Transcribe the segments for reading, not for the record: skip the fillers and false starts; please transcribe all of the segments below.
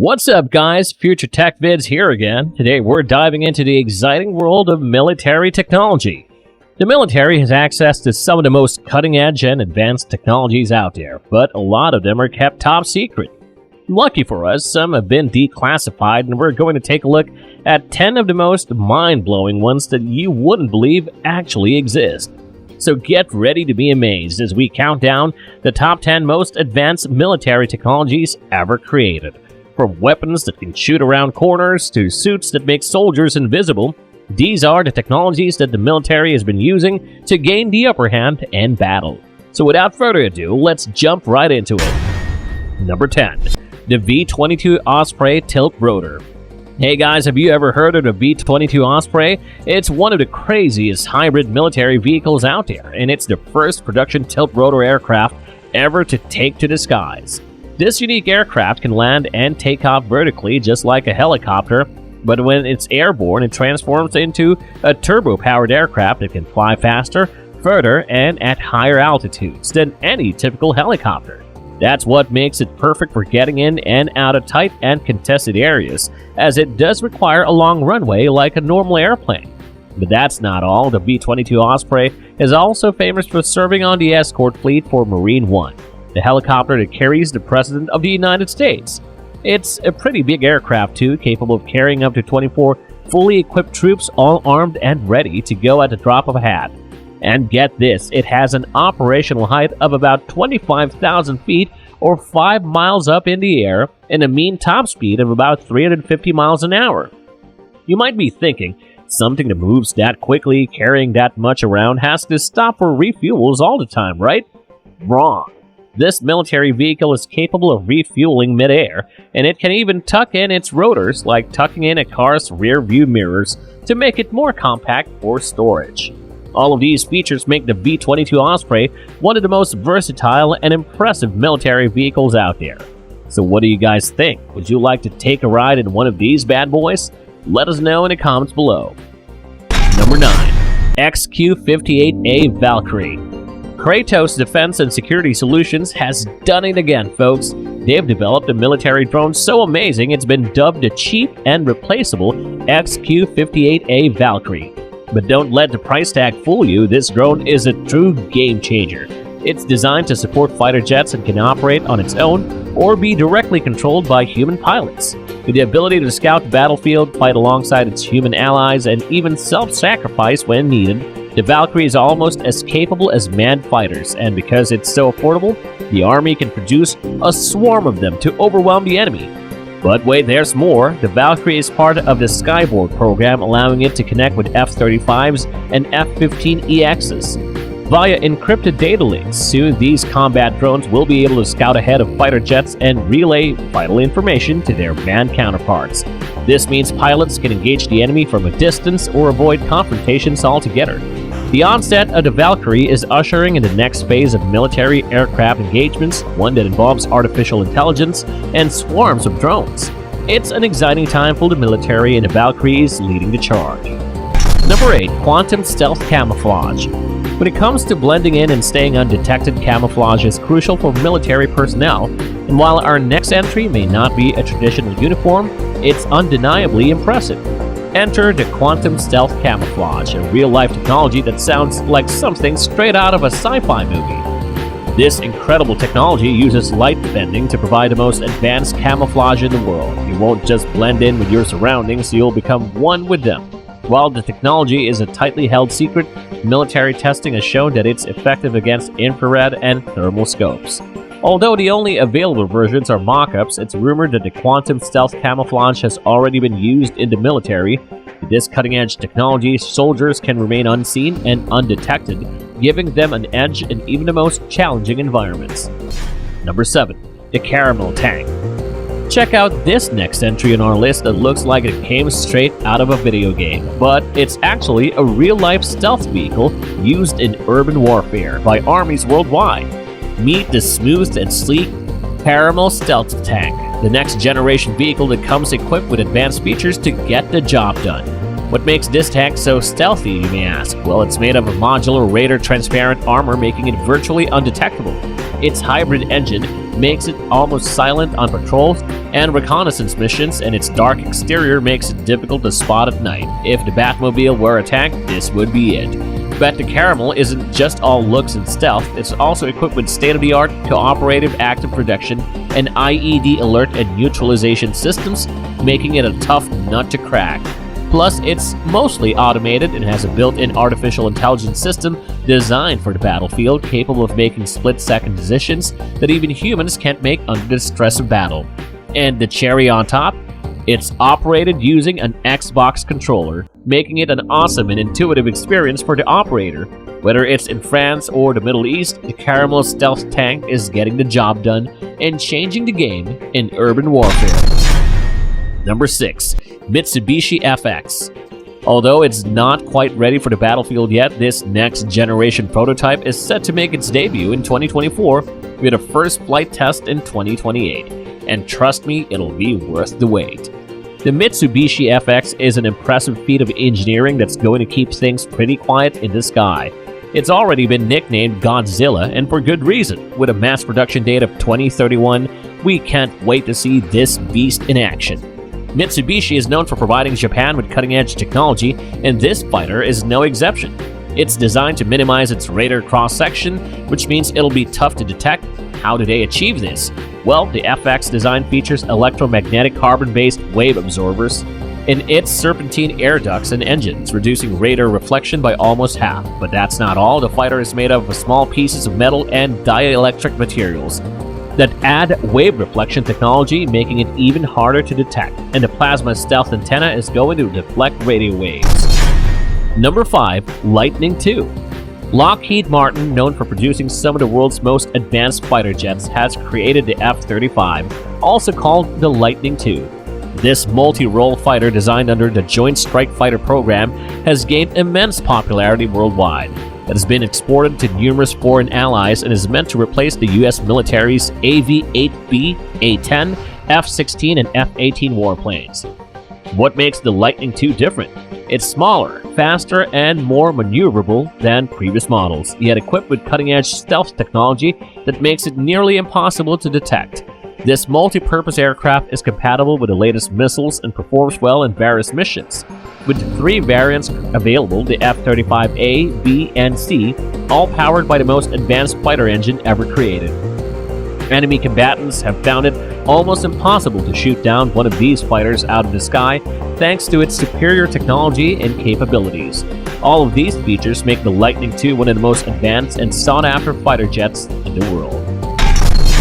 What's up, guys? Future Tech Vids here again. Today we're diving into the exciting world of military technology. The military has access to some of the most cutting-edge and advanced technologies out there, but a lot of them are kept top secret. Lucky for us, some have been declassified, and we're going to take a look at 10 of the most mind-blowing ones that you wouldn't believe actually exist. So get ready to be amazed as we count down the top 10 most advanced military technologies ever created. From weapons that can shoot around corners to suits that make soldiers invisible, these are the technologies that the military has been using to gain the upper hand in battle. So without further ado, let's jump right into it. Number 10. The V22 Osprey Tilt Rotor. Hey guys, have you ever heard of the V22 Osprey? It's one of the craziest hybrid military vehicles out there, and it's the first production tilt rotor aircraft ever to take to the skies. This unique aircraft can land and take off vertically just like a helicopter, but when it's airborne, it transforms into a turbo-powered aircraft that can fly faster, further, and at higher altitudes than any typical helicopter. That's what makes it perfect for getting in and out of tight and contested areas, as it does require a long runway like a normal airplane. But that's not all. The V-22 Osprey is also famous for serving on the escort fleet for Marine One, the helicopter that carries the President of the United States. It's a pretty big aircraft too, capable of carrying up to 24 fully equipped troops, all armed and ready to go at the drop of a hat. And get this, it has an operational height of about 25,000 feet or 5 miles up in the air and a mean top speed of about 350 miles an hour. You might be thinking, something that moves that quickly, carrying that much around, has to stop for refuels all the time, right? Wrong. This military vehicle is capable of refueling mid-air, and it can even tuck in its rotors, like tucking in a car's rear view mirrors, to make it more compact for storage. All of these features make the V-22 Osprey one of the most versatile and impressive military vehicles out there. So what do you guys think? Would you like to take a ride in one of these bad boys? Let us know in the comments below. Number 9. XQ58A Valkyrie. Kratos Defense and Security Solutions has done it again, folks. They've developed a military drone so amazing it's been dubbed the cheap and replaceable XQ58A Valkyrie. But don't let the price tag fool you, this drone is a true game changer. It's designed to support fighter jets and can operate on its own or be directly controlled by human pilots. With the ability to scout the battlefield, fight alongside its human allies, and even self-sacrifice when needed, the Valkyrie is almost as capable as manned fighters, and because it's so affordable, the Army can produce a swarm of them to overwhelm the enemy. But wait, there's more. The Valkyrie is part of the Skyboard program, allowing it to connect with F-35s and F-15EXs. Via encrypted data links, soon these combat drones will be able to scout ahead of fighter jets and relay vital information to their manned counterparts. This means pilots can engage the enemy from a distance or avoid confrontations altogether. The onset of the Valkyrie is ushering in the next phase of military aircraft engagements, one that involves artificial intelligence and swarms of drones. It's an exciting time for the military, and the Valkyrie is leading the charge. Number 8. Quantum Stealth Camouflage. When it comes to blending in and staying undetected, camouflage is crucial for military personnel, and while our next entry may not be a traditional uniform, it's undeniably impressive. Enter the Quantum Stealth Camouflage, a real-life technology that sounds like something straight out of a sci-fi movie. This incredible technology uses light bending to provide the most advanced camouflage in the world. You won't just blend in with your surroundings, you'll become one with them. While the technology is a tightly held secret, military testing has shown that it's effective against infrared and thermal scopes. Although the only available versions are mock-ups, it's rumored that the Quantum Stealth Camouflage has already been used in the military. With this cutting-edge technology, soldiers can remain unseen and undetected, giving them an edge in even the most challenging environments. Number 7. The Caramel Tank. Check out this next entry on our list that looks like it came straight out of a video game, but it's actually a real-life stealth vehicle used in urban warfare by armies worldwide. Meet the smooth and sleek Caramel Stealth Tank, the next generation vehicle that comes equipped with advanced features to get the job done. What makes this tank so stealthy, you may ask? Well, it's made of a modular radar transparent armor, making it virtually undetectable. Its hybrid engine makes it almost silent on patrols, and reconnaissance missions, and its dark exterior makes it difficult to spot at night. If the Batmobile were attacked, this would be it. But the Caramel isn't just all looks and stealth, it's also equipped with state-of-the-art cooperative active protection and IED alert and neutralization systems, making it a tough nut to crack. Plus, it's mostly automated and has a built-in artificial intelligence system designed for the battlefield, capable of making split-second decisions that even humans can't make under the stress of battle. And the cherry on top? It's operated using an Xbox controller, making it an awesome and intuitive experience for the operator. Whether it's in France or the Middle East, the Caramel stealth tank is getting the job done and changing the game in urban warfare. Number 6. Mitsubishi FX. Although it's not quite ready for the battlefield yet, this next-generation prototype is set to make its debut in 2024 with a first flight test in 2028. And trust me, it'll be worth the wait. The Mitsubishi FX is an impressive feat of engineering that's going to keep things pretty quiet in the sky. It's already been nicknamed Godzilla, and for good reason. With a mass production date of 2031, we can't wait to see this beast in action. Mitsubishi is known for providing Japan with cutting-edge technology, and this fighter is no exception. It's designed to minimize its radar cross-section, which means it'll be tough to detect. How do they achieve this? Well, the FX design features electromagnetic carbon-based wave absorbers in its serpentine air ducts and engines, reducing radar reflection by almost half. But that's not all. The fighter is made up of small pieces of metal and dielectric materials that add wave reflection technology, making it even harder to detect. And the plasma stealth antenna is going to deflect radio waves. Number 5. Lightning II. Lockheed Martin, known for producing some of the world's most advanced fighter jets, has created the F-35, also called the Lightning II. This multi-role fighter, designed under the Joint Strike Fighter program, has gained immense popularity worldwide. It has been exported to numerous foreign allies and is meant to replace the U.S. military's AV-8B, A-10, F-16, and F-18 warplanes. What makes the Lightning II different? It's smaller, faster, and more maneuverable than previous models, yet equipped with cutting-edge stealth technology that makes it nearly impossible to detect. This multi-purpose aircraft is compatible with the latest missiles and performs well in various missions. With 3 variants available, the F-35A, B, and C, all powered by the most advanced fighter engine ever created. Enemy combatants have found it almost impossible to shoot down one of these fighters out of the sky, thanks to its superior technology and capabilities. All of these features make the Lightning II one of the most advanced and sought-after fighter jets in the world.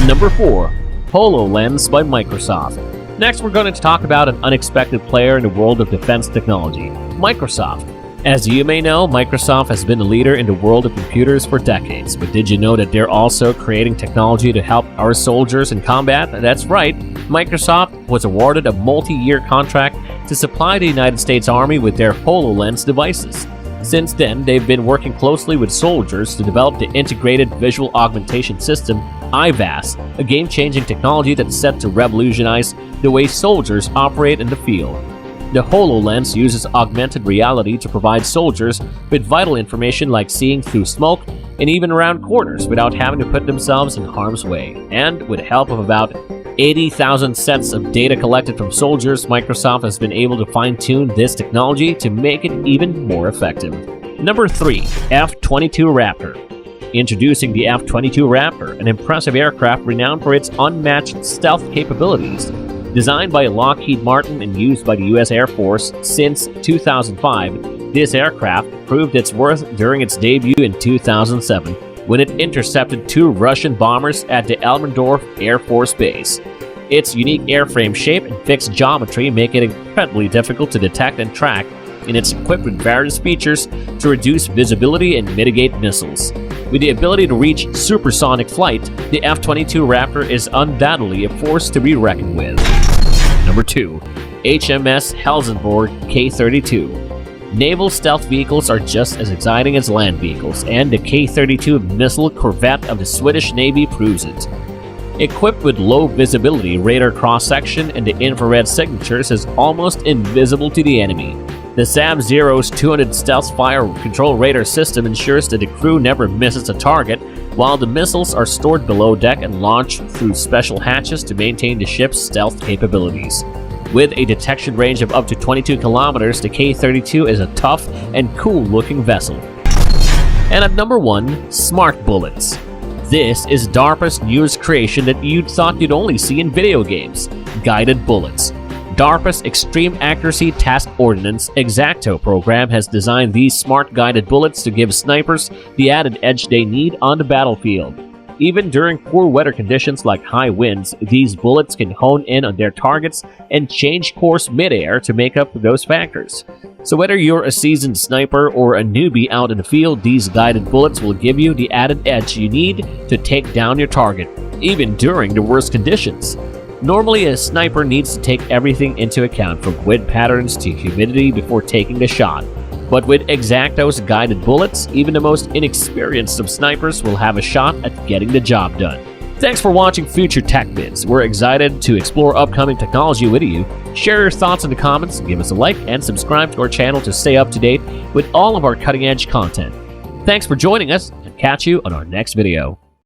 Number 4. Hololens by Microsoft. Next, we're going to talk about an unexpected player in the world of defense technology, Microsoft. As you may know, Microsoft has been a leader in the world of computers for decades, but did you know that they're also creating technology to help our soldiers in combat? That's right, Microsoft was awarded a multi-year contract to supply the United States Army with their HoloLens devices. Since then, they've been working closely with soldiers to develop the Integrated Visual Augmentation System, IVAS, a game-changing technology that's set to revolutionize the way soldiers operate in the field. The HoloLens uses augmented reality to provide soldiers with vital information like seeing through smoke and even around corners without having to put themselves in harm's way. And with the help of about 80,000 sets of data collected from soldiers, Microsoft has been able to fine-tune this technology to make it even more effective. Number 3. F22 Raptor. Introducing the F22 Raptor, an impressive aircraft renowned for its unmatched stealth capabilities. Designed by Lockheed Martin and used by the U.S. Air Force since 2005, this aircraft proved its worth during its debut in 2007, when it intercepted 2 Russian bombers at the Elmendorf Air Force Base. Its unique airframe shape and fixed geometry make it incredibly difficult to detect and track, and it's equipped with various features to reduce visibility and mitigate missiles. With the ability to reach supersonic flight, the F-22 Raptor is undoubtedly a force to be reckoned with. Number 2. HMS Housenboard K-32. Naval stealth vehicles are just as exciting as land vehicles, and the K-32 missile corvette of the Swedish Navy proves it. Equipped with low visibility radar cross-section and the infrared signatures, is almost invisible to the enemy. The Sub-Zero's 200 stealth fire control radar system ensures that the crew never misses a target, while the missiles are stored below deck and launched through special hatches to maintain the ship's stealth capabilities. With a detection range of up to 22 kilometers, the K-32 is a tough and cool-looking vessel. And at number 1, Smart Bullets. This is DARPA's newest creation that you'd thought you'd only see in video games: guided bullets. DARPA's Extreme Accuracy Task Ordnance Exacto program has designed these smart guided bullets to give snipers the added edge they need on the battlefield. Even during poor weather conditions like high winds, these bullets can hone in on their targets and change course mid-air to make up for those factors. So whether you're a seasoned sniper or a newbie out in the field, these guided bullets will give you the added edge you need to take down your target, even during the worst conditions. Normally, a sniper needs to take everything into account, from wind patterns to humidity, before taking the shot. But with Exacto's guided bullets, even the most inexperienced of snipers will have a shot at getting the job done. Thanks for watching Future Tech Vids. We're excited to explore upcoming technology with you. Share your thoughts in the comments, give us a like, and subscribe to our channel to stay up to date with all of our cutting-edge content. Thanks for joining us, and catch you on our next video.